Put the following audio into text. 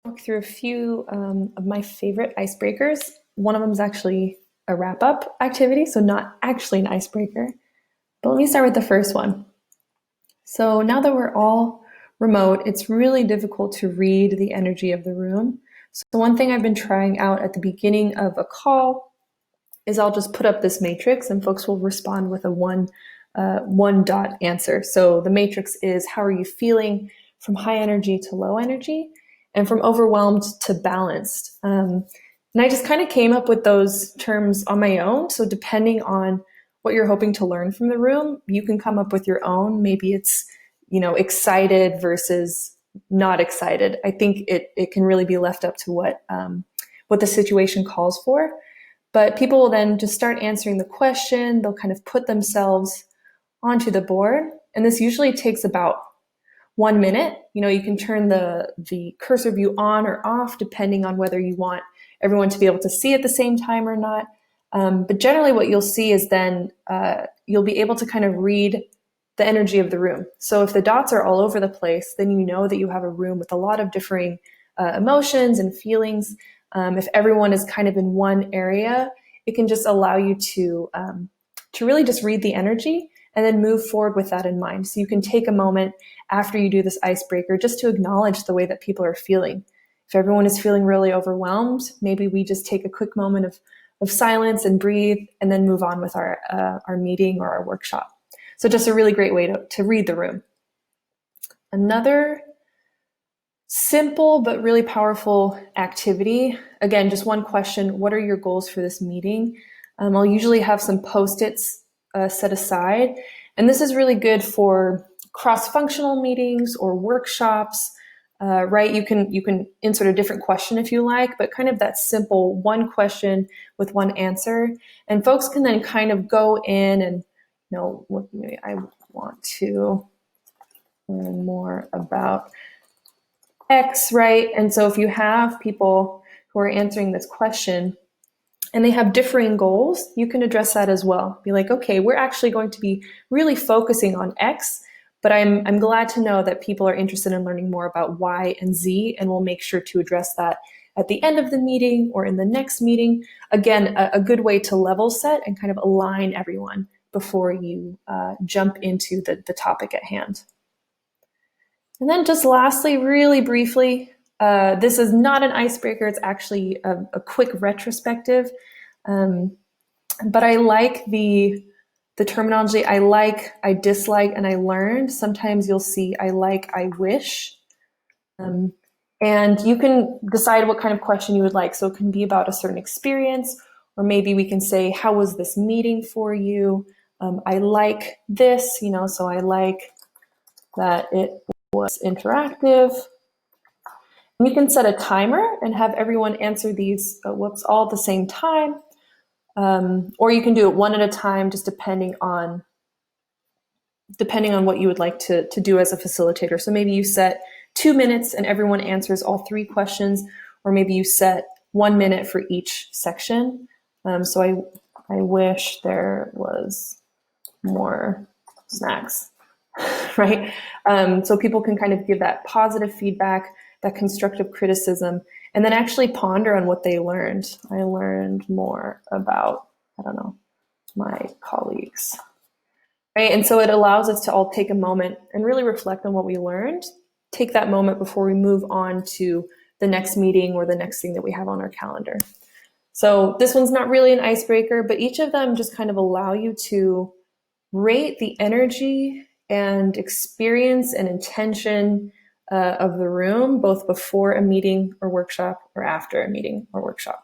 Walk through a few of my favorite icebreakers. One of them is actually a wrap-up activity, so not actually an icebreaker. But let me start with the first one. So now that we're all remote, it's really difficult to read the energy of the room. So one thing I've been trying out at the beginning of a call is I'll just put up this matrix and folks will respond with a one dot answer. So the matrix is, how are you feeling from high energy to low energy and from overwhelmed to balanced. And I just kind of came up with those terms on my own. So depending on what you're hoping to learn from the room, you can come up with your own. Maybe it's, excited versus not excited. I think it can really be left up to what the situation calls for. But people will then just start answering the question. They'll kind of put themselves onto the board. And this usually takes about 1 minute. You can turn the cursor view on or off depending on whether you want everyone to be able to see at the same time or not. But generally what you'll see is then you'll be able to kind of read the energy of the room. So if the dots are all over the place, then you know that you have a room with a lot of differing emotions and feelings. If everyone is kind of in one area, it can just allow you to really just read the energy and then move forward with that in mind. So you can take a moment after you do this icebreaker just to acknowledge the way that people are feeling. If everyone is feeling really overwhelmed, maybe we just take a quick moment of silence and breathe and then move on with our meeting or our workshop. So just a really great way to read the room. Another simple but really powerful activity. Again, just one question. What are your goals for this meeting? I'll usually have some Post-its set aside. And this is really good for cross-functional meetings or workshops, right? You can insert a different question if you like, but kind of that simple one question with one answer. And folks can then kind of go in and, maybe I want to learn more about X, right? And so if you have people who are answering this question and they have differing goals, you can address that as well. Be like, okay, we're actually going to be really focusing on X, but I'm glad to know that people are interested in learning more about Y and Z, and we'll make sure to address that at the end of the meeting or in the next meeting. Again, a good way to level set and kind of align everyone before you jump into the topic at hand. And then just lastly, really briefly, this is not an icebreaker. It's actually a quick retrospective. But I like the terminology. I like, I dislike, and I learned. Sometimes you'll see I like, I wish. And you can decide what kind of question you would like. So it can be about a certain experience, or maybe we can say, how was this meeting for you? I like this, so I like that it was interactive. And you can set a timer and have everyone answer these all at the same time. Or you can do it one at a time, just depending on what you would like to do as a facilitator. So maybe you set 2 minutes and everyone answers all 3 questions, or maybe you set 1 minute for each section. So I wish there was more snacks, right? So people can kind of give that positive feedback, that constructive criticism, and then actually ponder on what they learned. I learned more about, my colleagues, right? And so it allows us to all take a moment and really reflect on what we learned, take that moment before we move on to the next meeting or the next thing that we have on our calendar. So this one's not really an icebreaker, but each of them just kind of allow you to rate the energy and experience and intention of the room, both before a meeting or workshop or after a meeting or workshop.